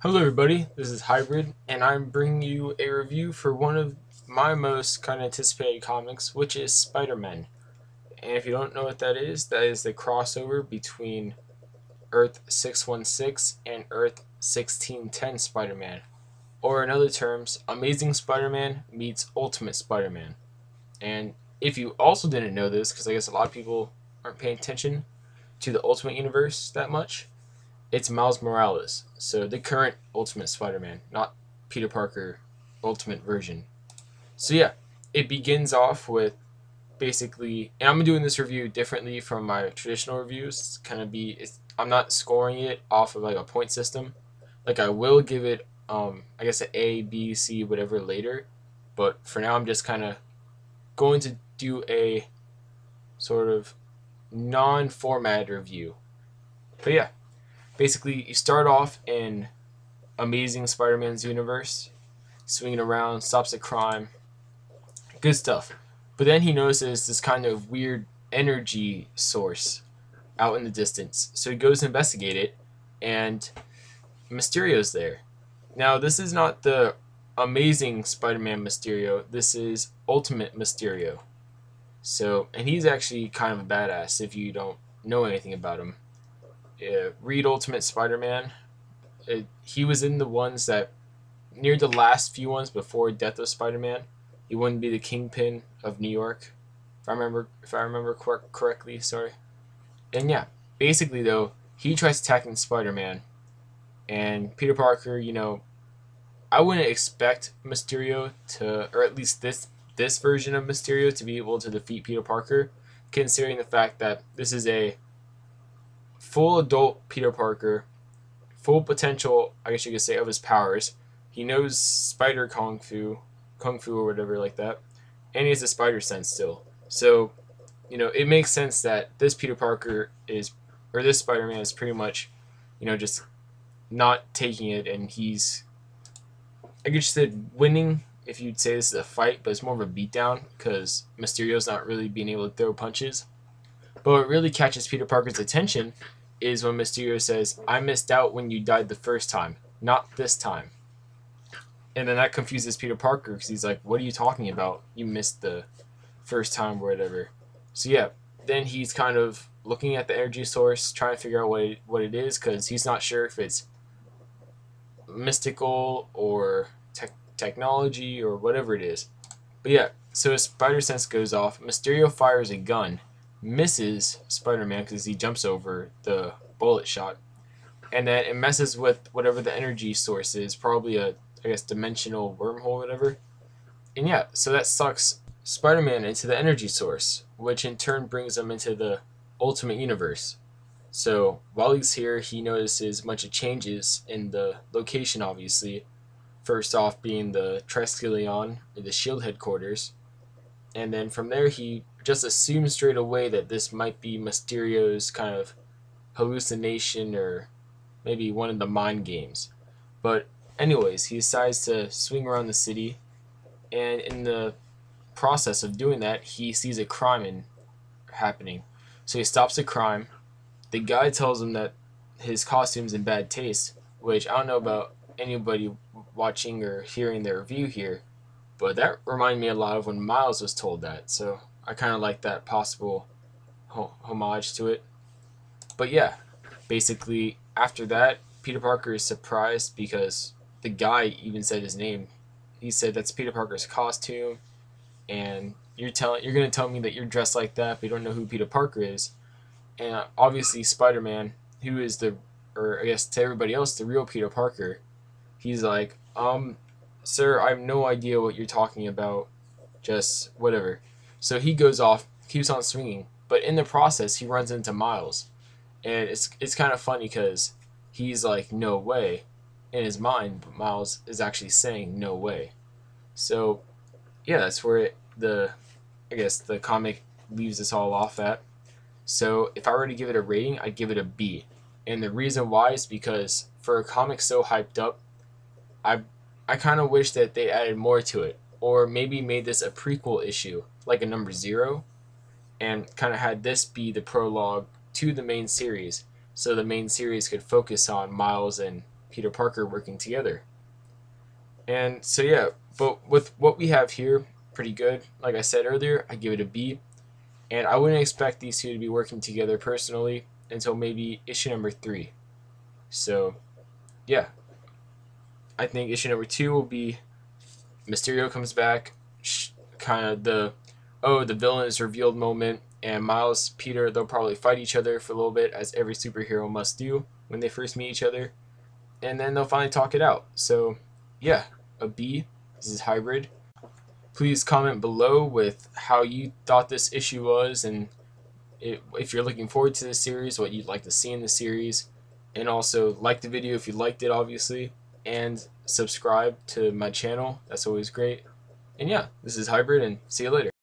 Hello, everybody. This is Hybrid, and I'm bringing you a review for one of my most kind of anticipated comics, which is Spider-Man. And if you don't know what that is the crossover between Earth 616 and Earth 1610 Spider-Man, or in other terms, Amazing Spider-Man meets Ultimate Spider-Man. And if you also didn't know this, because I guess a lot of people aren't paying attention to the Ultimate Universe that much, it's Miles Morales. So the current Ultimate Spider-Man, not Peter Parker Ultimate version. So yeah, it begins off with basically, and I'm doing this review differently from my traditional reviews. It's kind of I'm not scoring it off of like a point system. Like I will give it, I guess an A, B, C, whatever later. But for now, I'm just kind of going to do a sort of non-format review. But yeah, basically, you start off in Amazing Spider-Man's universe, swinging around, stops a crime, good stuff. But then he notices this kind of weird energy source out in the distance. So he goes to investigate it, and Mysterio's there. Now, this is not the Amazing Spider-Man Mysterio. This is Ultimate Mysterio. So, and he's actually kind of a badass if you don't know anything about him. Read Ultimate Spider-Man. He was in the ones that near the last few ones before Death of Spider-Man. He wouldn't be the Kingpin of New York, if I remember correctly. Sorry. And yeah, basically though, he tries attacking Spider-Man, and Peter Parker. I wouldn't expect Mysterio to, or at least this version of Mysterio to be able to defeat Peter Parker, considering the fact that this is a full adult Peter Parker, full potential, I guess you could say, of his powers. He knows spider kung fu or whatever like that, and he has a spider sense still. So, it makes sense that this Peter Parker is, or this Spider-Man is pretty much, just not taking it, and he's, I guess you said, winning. If you'd say this is a fight, but it's more of a beatdown because Mysterio's not really being able to throw punches. But what really catches Peter Parker's attention is when Mysterio says, "I missed out when you died the first time, not this time." And then that confuses Peter Parker because he's like, "What are you talking about? You missed the first time or whatever." So yeah, then he's kind of looking at the energy source, trying to figure out what it is because he's not sure if it's mystical or technology or whatever it is. But yeah, so his spider sense goes off. Mysterio fires a gun, misses Spider-Man because he jumps over the bullet shot, and then it messes with whatever the energy source is, probably a, I guess, dimensional wormhole or whatever. And yeah, so that sucks Spider-Man into the energy source, which in turn brings him into the Ultimate Universe. So while he's here, he notices a bunch of changes in the location, obviously. First off, being the Triskelion, or the SHIELD headquarters. And then from there, he just assumes straight away that this might be Mysterio's kind of hallucination or maybe one of the mind games. But, anyways, he decides to swing around the city, and in the process of doing that, he sees a happening. So he stops the crime. The guy tells him that his costume's in bad taste, which I don't know about anybody watching or hearing the review here, but that reminded me a lot of when Miles was told that. So I kind of like that possible homage to it. But yeah, basically after that, Peter Parker is surprised because the guy even said his name. He said that's Peter Parker's costume, and you're gonna tell me that you're dressed like that, but you don't know who Peter Parker is. And obviously Spider-Man, who is the, or I guess to everybody else, the real Peter Parker, he's like, sir, I have no idea what you're talking about. Just whatever. So he goes off, keeps on swinging, but in the process, he runs into Miles, and it's kind of funny because he's like, no way, in his mind, but Miles is actually saying no way. So yeah, that's where the, I guess the comic leaves us all off at. So if I were to give it a rating, I'd give it a B. And the reason why is because for a comic so hyped up, I I kind of wish that they added more to it, or maybe made this a prequel issue, like a number zero, and kind of had this be the prologue to the main series, so the main series could focus on Miles and Peter Parker working together. And so yeah, but with what we have here, pretty good. Like I said earlier, I give it a B. And I wouldn't expect these two to be working together personally until maybe issue number 3. So yeah, I think issue number 2 will be Mysterio comes back, kind of the villain is revealed moment, and Miles, Peter, they'll probably fight each other for a little bit, as every superhero must do when they first meet each other, and then they'll finally talk it out. So yeah, a B. This is Hybrid. Please comment below with how you thought this issue was, and if you're looking forward to this series, what you'd like to see in the series, and also like the video if you liked it, obviously, and subscribe to my channel. That's always great. And yeah, this is Hybrid, and see you later.